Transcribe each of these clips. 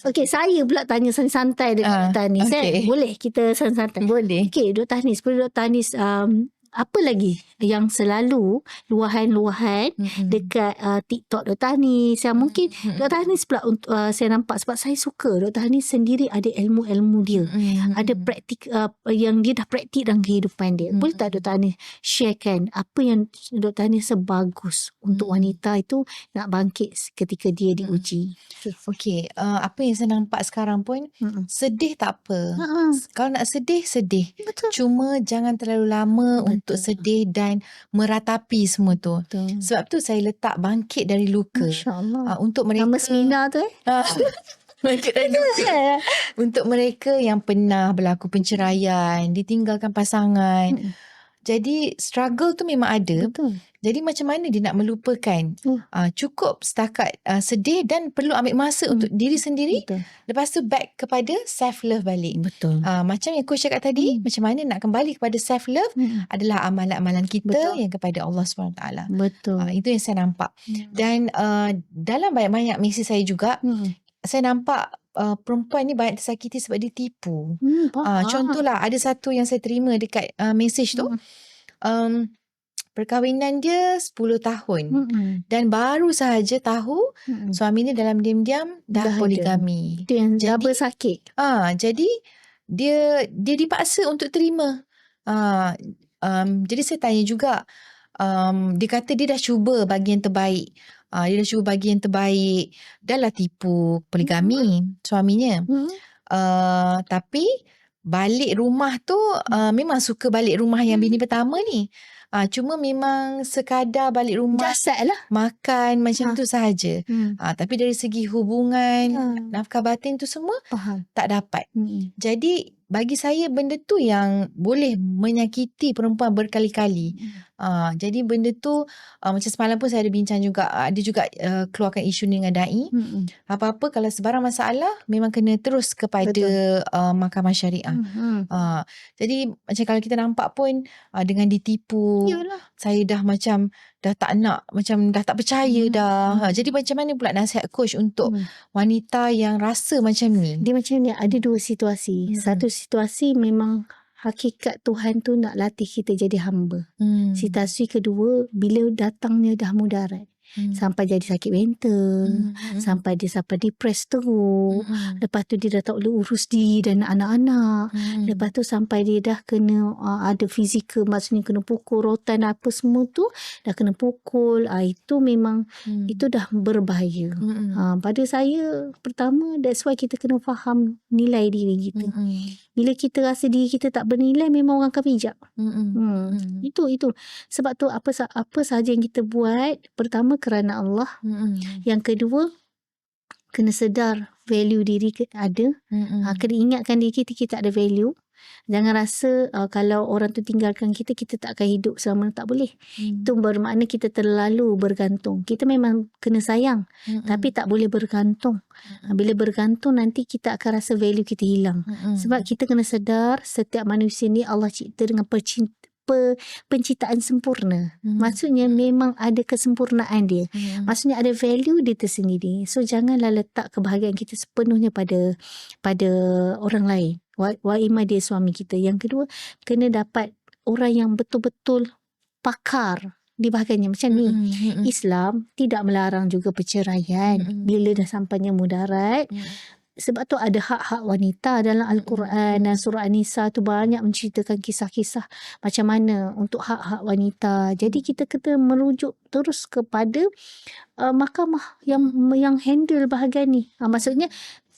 Okey, saya pula tanya santai-santai dekat Dr. Anis. Okay. Boleh kita santai-santai? Boleh. Okey, Dr. Anis. Dr. Anis, apa lagi yang selalu luahan-luahan dekat TikTok Dr. Anis yang mungkin Dr. Anis pula saya nampak, sebab saya suka Dr. Anis sendiri ada ilmu-ilmu dia. Ada praktik yang dia dah praktik dalam kehidupan dia. Boleh tak Dr. Anis sharekan apa yang Dr. Anis sebagus untuk wanita itu nak bangkit ketika dia diuji? Okey, apa yang saya nampak sekarang pun, sedih tak apa. Kalau nak sedih, sedih. Betul. Cuma jangan terlalu lama untuk sedih dan meratapi semua tu. Betul. Sebab tu saya letak bangkit dari luka. Masya Allah. Untuk mereka, Nama seminar tu bangkit dari luka. Untuk mereka yang pernah berlaku penceraian, ditinggalkan pasangan. Jadi struggle tu memang ada. Betul. Jadi macam mana dia nak melupakan? Cukup setakat sedih dan perlu ambil masa untuk diri sendiri. Betul. Lepas tu back kepada self-love balik. Betul. Macam yang coach cakap tadi, macam mana nak kembali kepada self-love adalah amalan-amalan kita yang kepada Allah SWT. Betul. Itu yang saya nampak. Dan dalam banyak-banyak misi saya juga, saya nampak perempuan ni banyak tersakiti sebab dia tipu. Contohlah, ada satu yang saya terima dekat message tu. Perkahwinan dia 10 tahun. Dan baru sahaja tahu suami ni dalam diam-diam dah poligami. Itu yang double sakit. Jadi dia dipaksa untuk terima. Jadi saya tanya juga, dia kata dia dah cuba bagi yang terbaik. Dia dah cuba bagi yang terbaik. Dah lah tipu poligami suaminya. Tapi balik rumah tu memang suka balik rumah yang bini pertama ni. Cuma memang sekadar balik rumah, Jasad lah. makan macam tu sahaja. Tapi dari segi hubungan, nafkah batin tu semua tak dapat. Jadi bagi saya benda tu yang boleh menyakiti perempuan berkali-kali. Jadi benda tu macam semalam pun saya ada bincang juga, ada juga keluarkan isu ni dengan dai. Apa-apa kalau sebarang masalah memang kena terus kepada mahkamah syariah. Jadi macam kalau kita nampak pun dengan ditipu, saya dah macam dah tak nak, macam dah tak percaya dah. Jadi macam mana pula nasihat coach untuk wanita yang rasa macam ni? Dia macam ni, ada dua situasi. Satu situasi memang hakikat Tuhan tu nak latih kita jadi hamba. Situasi kedua, bila datangnya dah mudarat. Sampai jadi sakit mental, sampai dia depres teruk. Lepas tu dia dah tak boleh urus diri dan anak-anak. Lepas tu sampai dia dah kena ada fizikal, maksudnya kena pukul, rotan apa semua tu dah kena pukul. Itu memang itu dah berbahaya. Pada saya, pertama, that's why kita kena faham nilai diri kita. Bila kita rasa diri kita tak bernilai, memang orang akan pijak. Itu. Sebab tu apa sahaja yang kita buat, pertama kerana Allah. Yang kedua, kena sedar value diri ada. Kena ingatkan diri kita ada value. Jangan rasa kalau orang tu tinggalkan kita tak akan hidup selama, tak boleh. Itu bermakna kita terlalu bergantung. Kita memang kena sayang, tapi tak boleh bergantung. Bila bergantung, nanti kita akan rasa value kita hilang. Sebab kita kena sedar setiap manusia ni Allah cipta dengan penciptaan sempurna. Maksudnya memang ada kesempurnaan dia. Maksudnya ada value dia tersendiri. So janganlah letak kebahagiaan kita sepenuhnya pada orang lain. Wa'imah dia suami kita. Yang kedua, kena dapat orang yang betul-betul pakar di bahagiannya. Macam ni, Islam tidak melarang juga perceraian bila dah sampainya mudarat. Sebab tu ada hak-hak wanita dalam Al-Quran dan surah An-Nisa tu banyak menceritakan kisah-kisah macam mana untuk hak-hak wanita. Jadi kita kena merujuk terus kepada mahkamah yang handle bahagian ni. Maksudnya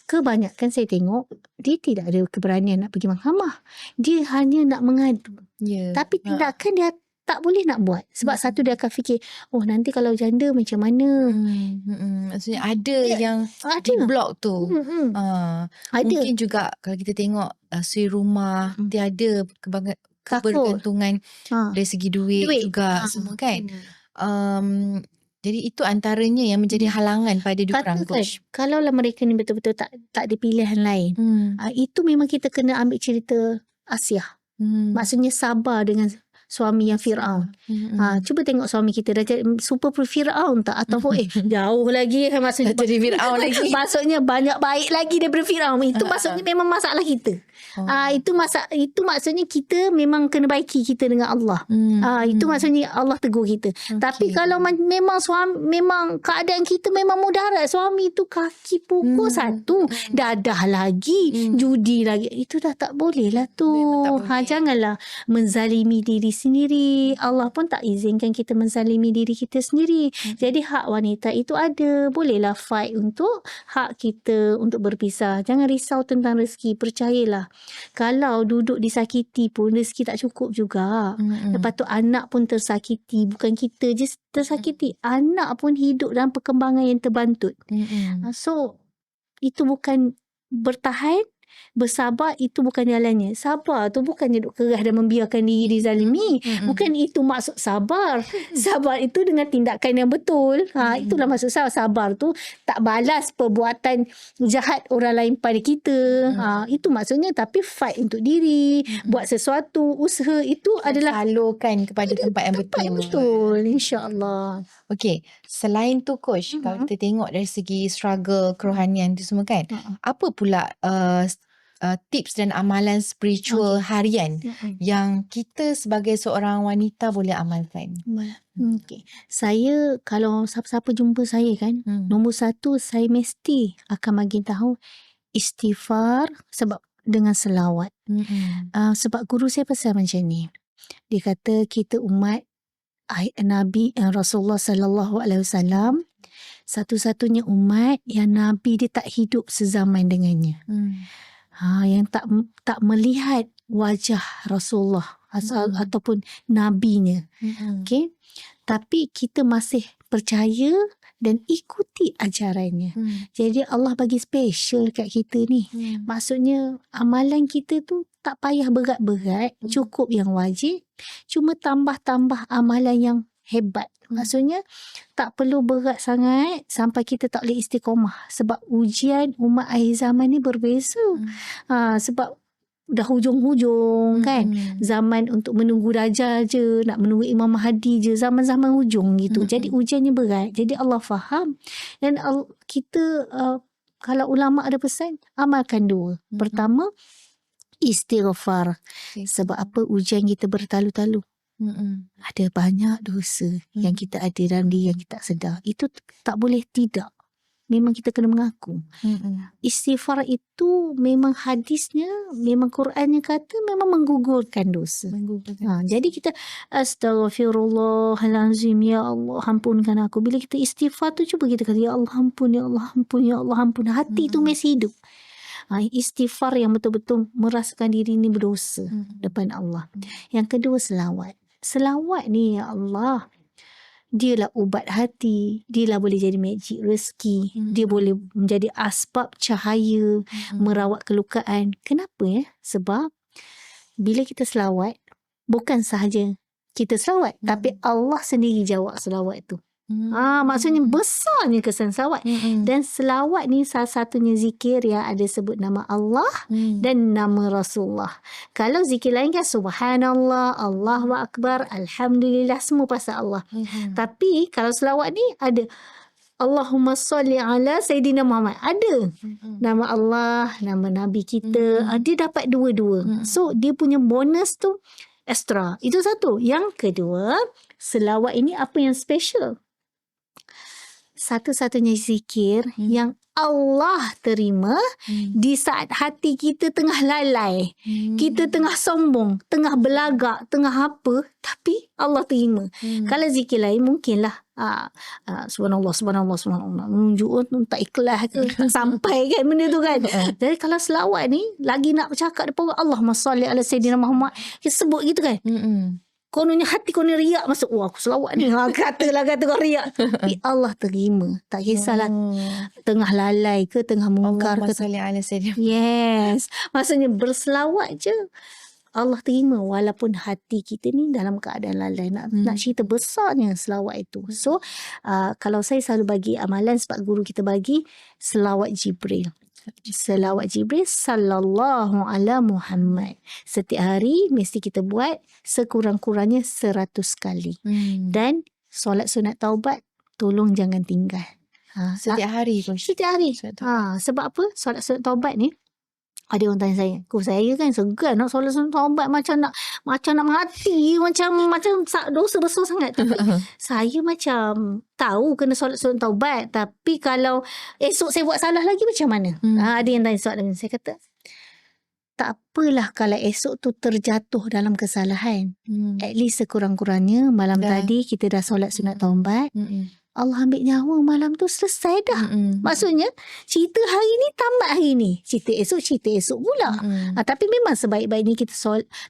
kebanyakan saya tengok dia tidak ada keberanian nak pergi mahkamah. Dia hanya nak mengadu. Tapi tindakan dia tak boleh nak buat. Sebab satu dia akan fikir, nanti kalau janda macam mana. Maksudnya ada yang di blok tu. Mungkin juga kalau kita tengok suri rumah, dia ada kebergantungan dari segi duit juga semua kan. Jadi itu antaranya yang menjadi halangan pada diorang coach. Kalau mereka ni betul-betul tak ada pilihan lain. Itu memang kita kena ambil cerita Asia. Maksudnya sabar dengan suami yang Fir'aun. Cuba tengok suami kita dah jadi super Fir'aun tak? Ataupun jauh lagi maksudnya jadi Fir'aun lagi. Maksudnya banyak baik lagi daripada Fir'aun. Itu maksudnya memang masalah kita. Itu maksudnya kita memang kena baiki kita dengan Allah. Itu maksudnya Allah tegur kita. Tapi kalau memang suami, memang keadaan kita memang mudarat, suami tu kaki pukul satu, dadah lagi, judi lagi, itu dah tak boleh lah tu. Janganlah menzalimi diri sendiri. Allah pun tak izinkan kita menzalimi diri kita sendiri. Jadi hak wanita itu ada. Bolehlah fight untuk hak kita untuk berpisah. Jangan risau tentang rezeki. Percayalah, kalau duduk disakiti pun rezeki tak cukup juga. Lepas tu anak pun tersakiti. Bukan kita je tersakiti. Anak pun hidup dalam perkembangan yang terbantut. So, itu bukan bertahan, bersabar, itu bukan jalannya. Sabar tu bukannya duk kerah dan membiarkan diri dizalimi. Bukan itu maksud sabar. Sabar itu dengan tindakan yang betul. Itulah maksud sabar tu tak balas perbuatan jahat orang lain pada kita. Itu maksudnya. Tapi fight untuk diri, buat sesuatu, usaha, itu adalah salurkan kepada tempat yang betul. Betul, insya-Allah. Okey, selain tu coach, kalau kita tengok dari segi struggle kerohanian tu semua kan, apa pula tips dan amalan spiritual harian yang kita sebagai seorang wanita boleh amalkan? Okey. Saya, kalau siapa-siapa jumpa saya kan, nombor satu saya mesti akan bagi tahu istighfar sebab dengan selawat. Sebab guru saya pasal macam ni. Dia kata kita umat Nabi Rasulullah sallallahu alaihi wasallam satu-satunya umat yang Nabi dia tak hidup sezaman dengannya. Yang tak melihat wajah Rasulullah ataupun nabinya. Okey. Tapi kita masih percaya dan ikuti ajarannya. Jadi Allah bagi special kat kita ni. Maksudnya amalan kita tu tak payah berat-berat, cukup yang wajib. Cuma tambah-tambah amalan yang hebat. Maksudnya tak perlu berat sangat sampai kita tak boleh istiqomah. Sebab ujian umat akhir zaman ni berbeza. Sebab dah hujung-hujung kan. Zaman untuk menunggu Dajjal je, nak menunggu Imam Mahdi je, zaman-zaman hujung gitu. Jadi ujiannya berat. Jadi Allah faham. Dan kita kalau ulama ada pesan, amalkan dua. Pertama, istighfar. Sebab apa? Ujian kita bertalu-talu. Ada banyak dosa yang kita ada dalam diri yang kita tak sedar. Itu tak boleh tidak. Memang kita kena mengaku. Istighfar itu memang hadisnya, memang Qurannya kata memang menggugurkan dosa. Jadi kita astaghfirullahalazim, ya Allah ampunkan aku. Bila kita istighfar tu, cuba kita kata ya Allah ampun, ya Allah ampun, ya Allah ampun. Hati tu masih hidup. Istighfar yang betul-betul merasakan diri ni berdosa depan Allah. Yang kedua, selawat. Selawat ni, ya Allah, dialah ubat hati. Dialah boleh jadi magic rezeki. Dia boleh menjadi asbab cahaya, merawat kelukaan. Kenapa ya? Sebab bila kita selawat, bukan sahaja kita selawat, tapi Allah sendiri jawab selawat tu. Maksudnya besarnya kesan selawat. Dan selawat ni salah satunya zikir yang ada sebut nama Allah dan nama Rasulullah. Kalau zikir lain kan subhanallah, Allahu akbar, alhamdulillah, semua pasal Allah. Tapi kalau selawat ni ada Allahumma salli ala Sayyidina Muhammad. Ada nama Allah, nama Nabi kita. Dia dapat dua-dua. So dia punya bonus tu extra. Itu satu. Yang kedua, selawat ini apa yang special? Satu-satunya zikir yang Allah terima di saat hati kita tengah lalai, kita tengah sombong, tengah belagak, tengah apa, tapi Allah terima. Kalau zikir lain mungkinlah subhanallah, subhanallah, subhanallah, menunjuk tak ikhlas ke, tak sampai kan benda tu kan. Jadi kalau selawat ni lagi nak bercakap depan Allahumma salli ala Sayyidina Muhammad, kita sebut gitu kan. Kononnya hati konon riak masuk. Aku selawat ni. Kata kau riak. Tapi Allah terima. Tak kisahlah tengah lalai ke, tengah mungkar ke. Yes. Maksudnya berselawat je Allah terima. Walaupun hati kita ni dalam keadaan lalai. Nak cerita besarnya selawat itu. So, kalau saya selalu bagi amalan sebab guru kita bagi selawat Jibril. selawat Jibril sallallahu ala Muhammad. Setiap hari mesti kita buat sekurang-kurangnya 100 kali. Dan solat sunat taubat tolong jangan tinggal. Setiap hari Coach? Setiap hari. Sebab apa? Solat sunat taubat ni, ada orang tanya saya, saya kan segan nak solat sunat taubat, macam nak mati, macam dosa besar sangat. Tapi saya macam tahu kena solat sunat taubat, tapi kalau esok saya buat salah lagi macam mana? Ada yang tanya soalan, saya kata tak apalah kalau esok tu terjatuh dalam kesalahan. At least sekurang-kurangnya malam tadi kita dah solat sunat taubat. Allah ambil nyawa malam tu, selesai dah. Maksudnya cerita hari ni tamat hari ni, cerita esok pula. Tapi memang sebaik-baiknya kita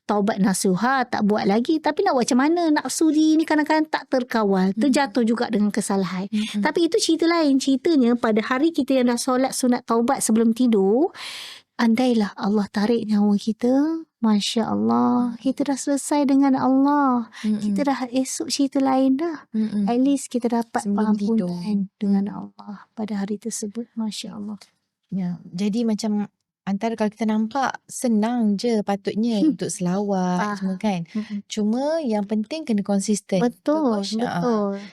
taubat nasuha, tak buat lagi. Tapi nak buat macam mana, nafsu diri ni kadang-kadang tak terkawal, terjatuh juga dengan kesalahan. Tapi itu cerita lain. Ceritanya pada hari kita yang dah solat sunat taubat sebelum tidur, andailah Allah tarik nyawa kita, Masya Allah, kita dah selesai dengan Allah. Kita dah esok cerita lain dah. At least kita dapat pengampunan dengan Allah pada hari tersebut. Masya Allah. Ya, jadi macam antara kalau kita nampak senang je patutnya untuk selawat semua kan. Cuma yang penting kena konsisten. Betul.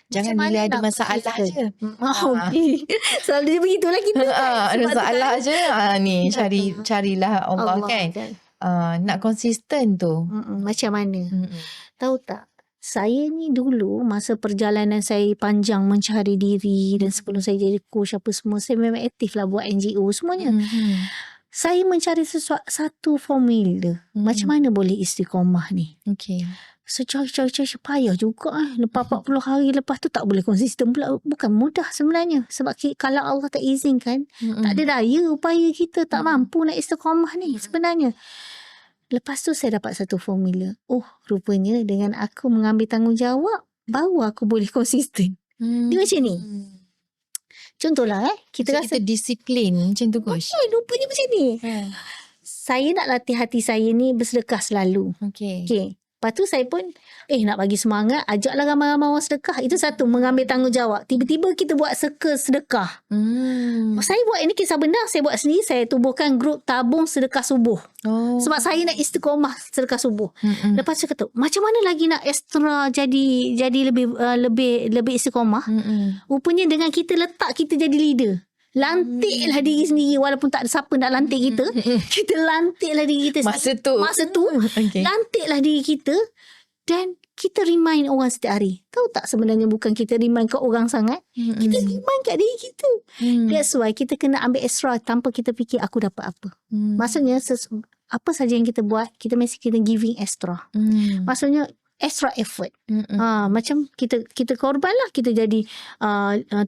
Jangan macam bila ada masalah je. Okay. Selalu begitulah kita. Ada masalah je. Ni carilah Allah kan. Nak konsisten tu. Macam mana? Tahu tak? Saya ni dulu masa perjalanan saya panjang mencari diri dan sebelum saya jadi coach apa semua, saya memang aktif lah buat NGO semuanya. Saya mencari satu formula. Macam mana boleh istiqamah ni? Okay. Cari payah juga. Lepas 40 hari lepas tu tak boleh konsisten pula. Bukan mudah sebenarnya. Sebab kalau Allah tak izinkan, tak ada daya upaya kita, tak mampu nak istiqamah ni sebenarnya. Lepas tu saya dapat satu formula. Oh, rupanya dengan aku mengambil tanggungjawab, baru aku boleh konsisten. Dia macam ni. Contohlah kita rasa disiplin macam tu Coach. Rupanya macam ni. Saya nak latih hati saya ni bersedekah selalu. Okay. Lepas tu saya pun nak bagi semangat, ajaklah ramai-ramai orang sedekah. Itu satu, mengambil tanggungjawab. Tiba-tiba kita buat circle sedekah. Saya buat ini kisah benar, saya buat sendiri. Saya tubuhkan grup tabung sedekah subuh. Sebab saya nak istiqamah sedekah subuh. Lepas tu kata, macam mana lagi nak extra jadi lebih istiqamah? Rupanya dengan kita letak kita jadi leader. Lantiklah diri sendiri walaupun tak ada siapa nak lantik kita. Kita lantiklah diri kita masa tu. Lantiklah diri kita dan kita remind orang setiap hari. Tahu tak sebenarnya bukan kita remind kat orang sangat, kita remind kat diri kita. That's why kita kena ambil extra tanpa kita fikir aku dapat apa. Maksudnya apa saja yang kita buat, kita mesti kena giving extra. Maksudnya extra effort. Macam kita korban lah, kita jadi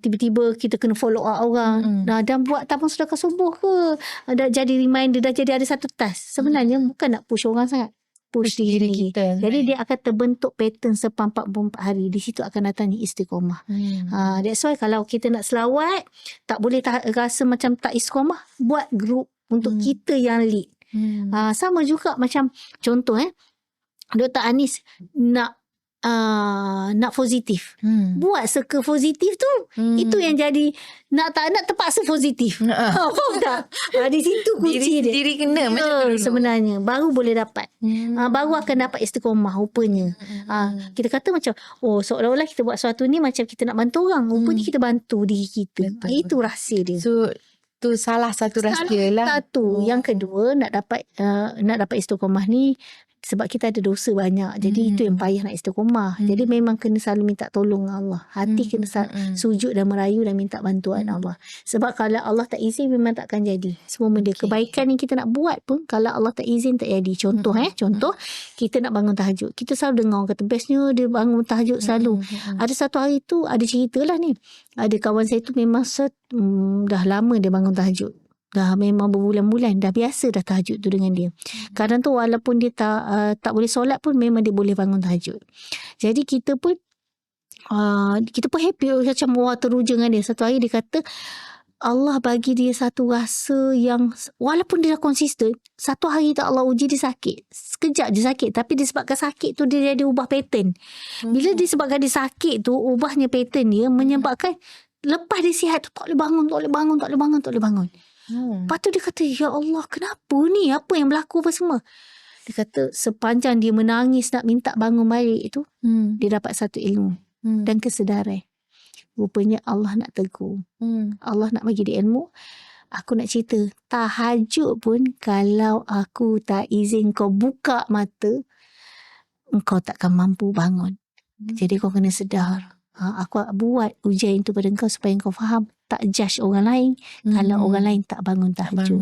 tiba-tiba kita kena follow up orang. Dan buat tabung sedekah subuh ke, dah jadi reminder, dah jadi ada satu task. Sebenarnya bukan nak push orang sangat, push diri kita. Jadi dia akan terbentuk pattern selama 44 hari. Di situ akan datang istiqamah. That's why kalau kita nak selawat, tak boleh rasa macam tak istiqamah, buat group untuk kita yang lead. Sama juga macam contoh Dr. Anis nak positif. Buat circle positif tu. Itu yang jadi nak tak nak terpaksa positif. Faham tak? Di situ kunci dia. Diri kena macam tu sebenarnya. Baru boleh dapat. Baru akan dapat istiqamah rupanya. Kita kata macam seolah-olah kita buat sesuatu ni macam kita nak bantu orang. Rupanya kita bantu diri kita. Itu rahsia dia. So tu salah satu rahsia lah. Satu. Yang kedua nak dapat istiqamah ni sebab kita ada dosa banyak. Jadi itu yang payah nak istiqamah. Jadi memang kena selalu minta tolong Allah. Hati kena sujud dan merayu dan minta bantuan Allah. Sebab kalau Allah tak izin memang takkan jadi. Semua benda kebaikan yang kita nak buat pun kalau Allah tak izin tak jadi. Contoh contoh kita nak bangun tahajud. Kita selalu dengar orang kata bestnya dia bangun tahajud selalu. Ada satu hari tu ada cerita lah ni. Ada kawan saya tu memang dah lama dia bangun tahajud. Dah memang berbulan-bulan, dah biasa dah tahajud tu dengan dia. Kadang tu walaupun dia tak boleh solat pun memang dia boleh bangun tahajud. Jadi kita pun happy macam teruja dengan dia. Satu hari dia kata Allah bagi dia satu rasa yang walaupun dia dah konsisten, satu hari tak Allah uji dia sakit. Sekejap je sakit, tapi disebabkan sakit tu dia jadi ubah pattern. Bila disebabkan dia sakit tu, ubahnya pattern dia menyebabkan lepas dia sihat tu tak boleh bangun. Lepas tu dia kata, ya Allah, kenapa ni? Apa yang berlaku apa semua? Dia kata sepanjang dia menangis nak minta bangun balik tu, dia dapat satu ilmu dan kesedaran. Rupanya Allah nak tegur. Allah nak bagi dia ilmu. Aku nak cerita, tahajud pun kalau aku tak izin kau buka mata, engkau takkan mampu bangun. Jadi kau kena sedar. Aku buat ujian itu pada engkau supaya engkau faham. Tak judge orang lain kalau orang lain tak bangun tahajud.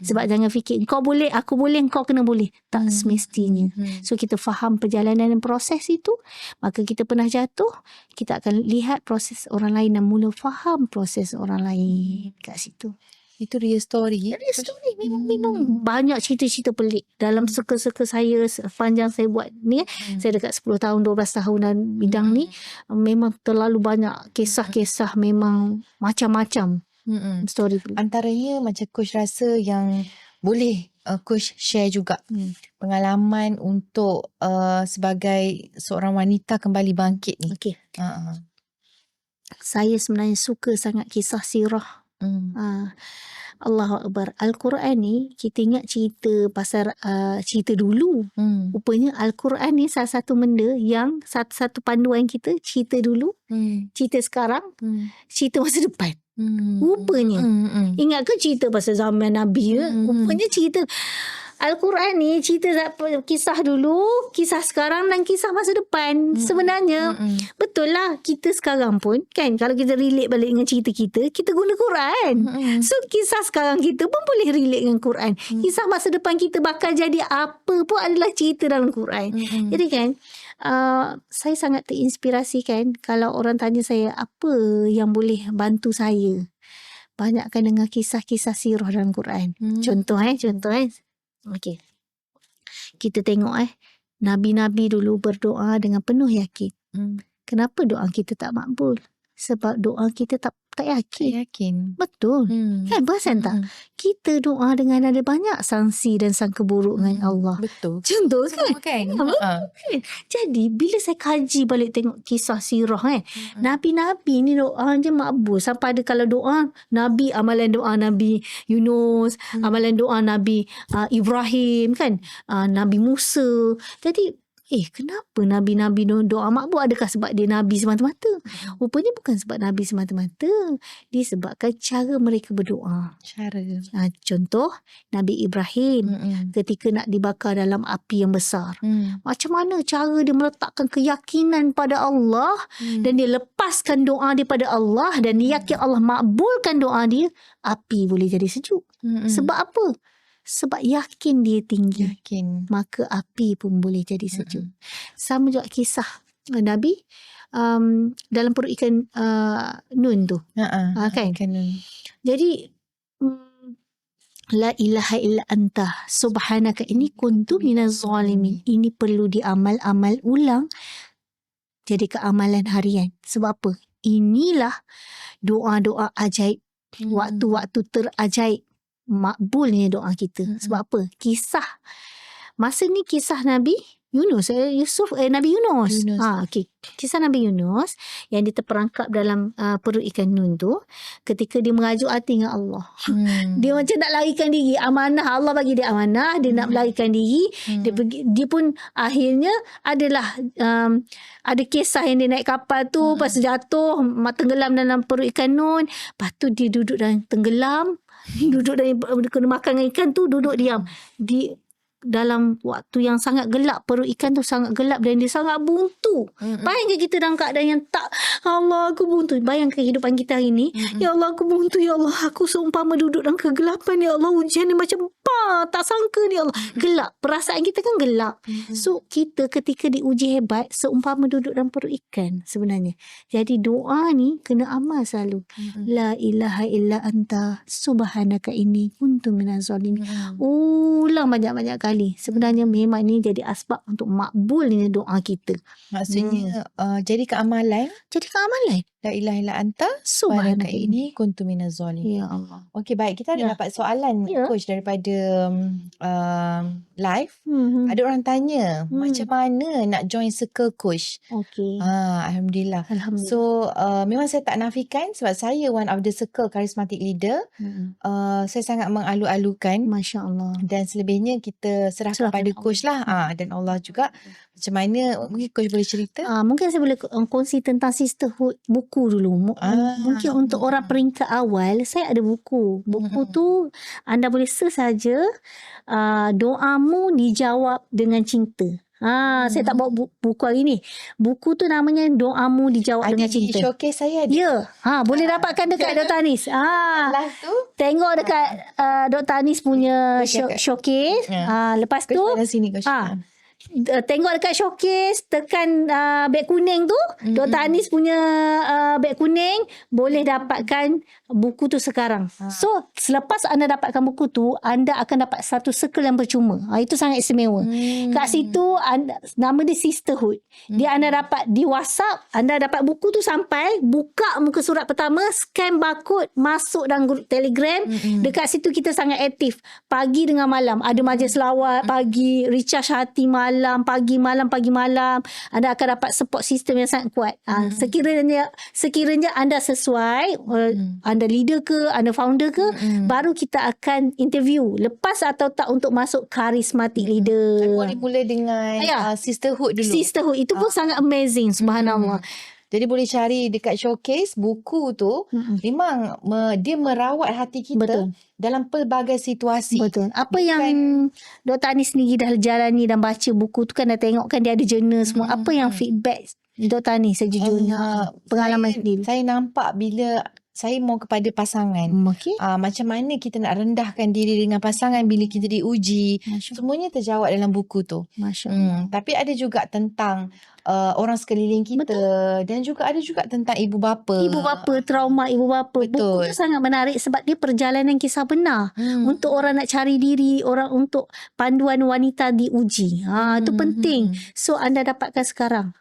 Sebab jangan fikir kau boleh, aku boleh, engkau kena boleh. Tak semestinya. So kita faham perjalanan dan proses itu, maka kita pernah jatuh, kita akan lihat proses orang lain dan mula faham proses orang lain kat situ. Itu real story. Real story. Memang banyak cerita-cerita pelik dalam suka-suka saya sepanjang saya buat ni. Saya dekat 10 tahun, 12 tahun dalam bidang ni. Memang terlalu banyak kisah-kisah, memang macam-macam story pelik. Antaranya macam coach rasa yang boleh coach share juga pengalaman untuk sebagai seorang wanita kembali bangkit ni. Okay. Saya sebenarnya suka sangat kisah sirah. Allahu Akbar. Al-Quran ni kita ingat cerita pasal cerita dulu. Rupanya Al-Quran ni salah satu benda yang satu panduan kita, cerita dulu, cerita sekarang, cerita masa depan. Rupanya. Ingat ke cerita pasal zaman Nabi? Rupanya cerita Al-Quran ni cerita kisah dulu, kisah sekarang dan kisah masa depan. Sebenarnya betul lah, kita sekarang pun kan, kalau kita relate balik dengan cerita kita, kita guna Quran. So kisah sekarang kita pun boleh relate dengan Quran. Kisah masa depan kita bakal jadi apa pun adalah cerita dalam Quran. Jadi kan, saya sangat terinspirasi kan, kalau orang tanya saya apa yang boleh bantu saya, banyakkan dengar kisah-kisah sirah dalam Quran. Contoh. Okey. Kita tengok Nabi-Nabi dulu berdoa dengan penuh yakin. Kenapa doa kita tak makbul? Sebab doa kita tak yakin. Betul. Kan perasan tak? Kita doa dengan ada banyak sanksi dan sangka buruk dengan Allah. Betul. Contoh kan? Betul. Jadi bila saya kaji balik tengok kisah sirah Nabi-Nabi ni doa je makbul. Sampai ada kalau doa Nabi, amalan doa Nabi Yunus, amalan doa Nabi Ibrahim kan, Nabi Musa. Jadi kenapa Nabi-Nabi doa makbul? Adakah sebab dia Nabi semata-mata? Rupanya bukan sebab Nabi semata-mata. Disebabkan cara mereka berdoa. Contoh, Nabi Ibrahim ketika nak dibakar dalam api yang besar. Macam mana cara dia meletakkan keyakinan pada Allah dan dia lepaskan doa dia pada Allah dan dia yakin Allah makbulkan doa dia, api boleh jadi sejuk. Sebab apa? Sebab yakin dia tinggi. Maka api pun boleh jadi sejuk. Sama juga kisah Nabi dalam perut ikan Nun tu. Kan? Jadi la ilaha illa anta subhanaka inni kuntu minaz zalimin. Ini perlu diamal-amal ulang jadi keamalan harian. Sebab apa? Inilah doa-doa ajaib. Waktu-waktu terajaib makbulnya doa kita. Sebab apa? Kisah masa ni kisah Nabi Yunus, Nabi Yunus. Okay. Kisah Nabi Yunus yang dia terperangkap dalam perut ikan Nun tu, ketika dia mengajuk hati dengan Allah. Dia macam nak larikan diri. Amanah, Allah bagi dia amanah, dia nak melarikan diri. Dia pun akhirnya adalah ada kisah yang dia naik kapal tu, lepas jatuh, tenggelam dalam perut ikan Nun. Lepas tu dia duduk dan tenggelam. Duduk dan kena makan dengan ikan tu, duduk diam. Dalam waktu yang sangat gelap, perut ikan tu sangat gelap dan dia sangat buntu. Bayangkan kita dalam keadaan yang tak, Allah aku buntu. Bayangkan kehidupan kita hari ni. Ya Allah aku buntu, ya Allah aku seumpama duduk dalam kegelapan, ya Allah hujan ni macam tak sangka ni, ya Allah. Gelap, perasaan kita kan gelap. So kita ketika diuji hebat seumpama duduk dalam perut ikan sebenarnya. Jadi doa ni kena amal selalu. La ilaha illa anta subhanaka inni kuntu minaz zalimin. Ulang banyak-banyak kali. Sebenarnya memang ini jadi asbab untuk makbulnya doa kita. Maksudnya jadi keamalan. Jadi keamalan. La ilaha illa anta subhanaka inni kuntu minaz zalimin. Ya Allah. Okey, baik. Kita ada dapat soalan coach daripada live. Ada orang tanya macam mana nak join circle coach. Okey. Alhamdulillah. So memang saya tak nafikan sebab saya one of the circle charismatic leader. Saya sangat mengalu-alukan. Masya Allah. Dan selebihnya kita serahkan pada coach lah. Dan Allah juga. Macam mana mungkin coach boleh cerita? Mungkin saya boleh kongsi tentang sisterhood buku dulu. Mungkin untuk orang peringkat awal, saya ada buku. Buku tu anda boleh search saja, doamu dijawab dengan cinta. Saya tak bawa buku hari ni. Buku tu namanya Doamu Dijawab dengan Cinta. Ada di showcase saya ada. Ya. Boleh dapatkan dekat Dr. Anis. Tengok dekat Dr. Anis punya showcase. Lepas tu sini, tengok dekat showcase, tekan beg kuning tu, Dr. Anis punya beg kuning, boleh dapatkan buku tu sekarang. So selepas anda dapatkan buku tu, anda akan dapat satu circle yang percuma. Itu sangat istimewa. Kat situ nama dia Sisterhood. Dia anda dapat di WhatsApp, anda dapat buku tu sampai buka muka surat pertama, scan barcode, masuk dalam grup Telegram. Dekat situ kita sangat aktif. Pagi dengan malam ada majlis selawat pagi, recharge hati malam, pagi malam. Anda akan dapat support system yang sangat kuat. Sekiranya anda sesuai, anda leader ke, anda founder ke, baru kita akan interview lepas atau tak untuk masuk charismatic leader. Boleh mula dengan sisterhood dulu. Sisterhood itu pun sangat amazing, subhanallah. Jadi boleh cari dekat showcase buku tu. Memang dia merawat hati kita. Betul. Dalam pelbagai situasi. Betul. Apa yang Dr. Anis sendiri dah jalani dan baca buku tu kan, dah tengok kan dia ada journal semua. Apa yang feedback Dr. Anis sejujurnya pengalaman sendiri? Saya nampak bila saya mau kepada pasangan. Macam mana kita nak rendahkan diri dengan pasangan bila kita diuji. Semuanya terjawab dalam buku tu. Tapi ada juga tentang orang sekeliling kita. Betul. Dan juga ada juga tentang ibu bapa. Ibu bapa, trauma ibu bapa. Buku tu sangat menarik sebab dia perjalanan kisah benar. Untuk orang nak cari diri, orang untuk panduan wanita diuji. Itu penting. So anda dapatkan sekarang.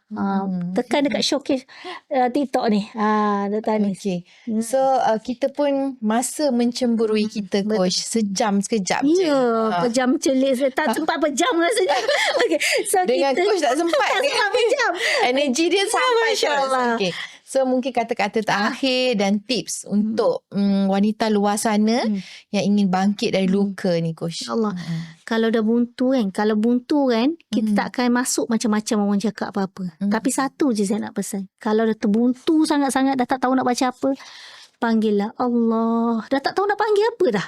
Tekan dekat showcase TikTok ni. Okay. So kita pun masa mencemburui kita coach sejam sekejap je. Ya, pejam celik. Tak sempat pejam rasanya. Okay. So dengan kita, coach tak sempat. pejam. Energi dia sampai. Masya-Allah. Okay. So mungkin kata-kata terakhir dan tips untuk wanita luar sana yang ingin bangkit dari luka ni coach. Allah. Kalau dah buntu kan, kita tak akan masuk macam-macam orang cakap apa-apa. Tapi satu je saya nak pesan. Kalau dah terbuntu sangat-sangat, dah tak tahu nak baca apa, panggillah Allah. Dah tak tahu nak panggil apa dah.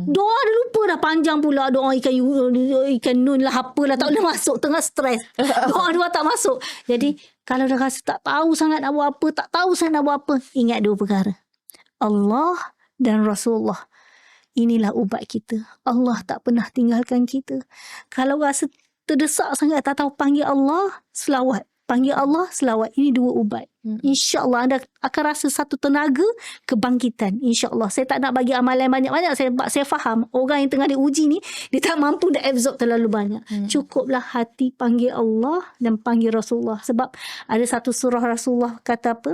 Doa dah lupa dah, panjang pula doa ikan nun lah, apalah tak boleh masuk, tengah stres. Doa tak masuk. Jadi kalau dah rasa tak tahu sangat nak buat apa, ingat dua perkara. Allah dan Rasulullah. Inilah ubat kita. Allah tak pernah tinggalkan kita. Kalau rasa terdesak sangat, tak tahu, panggil Allah, selawat. Panggil Allah, selawat. Ini dua ubat. InsyaAllah anda akan rasa satu tenaga kebangkitan. InsyaAllah. Saya tak nak bagi amalan banyak-banyak. Saya faham orang yang tengah diuji ni, dia tak mampu dah absorb terlalu banyak. Cukuplah hati panggil Allah dan panggil Rasulullah. Sebab ada satu surah Rasulullah kata apa?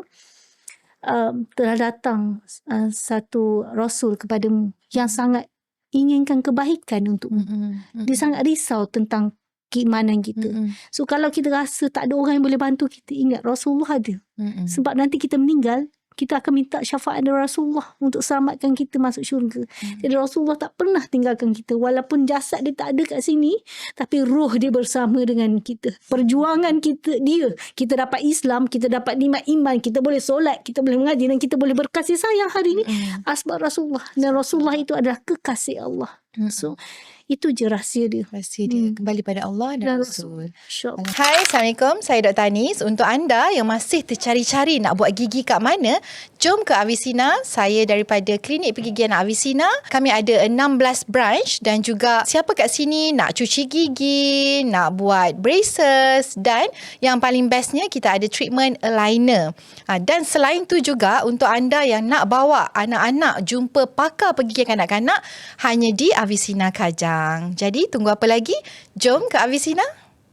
Telah datang satu Rasul kepadamu yang sangat inginkan kebaikan untukmu. Dia sangat risau tentang keimanan kita. So kalau kita rasa tak ada orang yang boleh bantu kita, ingat Rasulullah ada. Sebab nanti kita meninggal, kita akan minta syafaat dari Rasulullah untuk selamatkan kita masuk syurga. Jadi Rasulullah tak pernah tinggalkan kita. Walaupun jasad dia tak ada kat sini, tapi roh dia bersama dengan kita. Perjuangan kita dapat Islam, kita dapat nikmat iman, kita boleh solat, kita boleh mengaji dan kita boleh berkasih sayang hari ini. Asbab Rasulullah. Dan Rasulullah itu adalah kekasih Allah. So itu je rahsia dia. Kembali pada Allah dan Rasul. Hai, Assalamualaikum. Saya Dr. Anis. Untuk anda yang masih tercari-cari nak buat gigi kat mana, jom ke Avicenna. Saya daripada Klinik Pergigian Avicenna. Kami ada 16 branch dan juga siapa kat sini nak cuci gigi, nak buat braces, dan yang paling bestnya kita ada treatment aligner. Dan selain tu juga untuk anda yang nak bawa anak-anak jumpa pakar pergigian kanak-kanak, hanya di Avicenna Kajang. Jadi tunggu apa lagi? Jom ke Avicenna.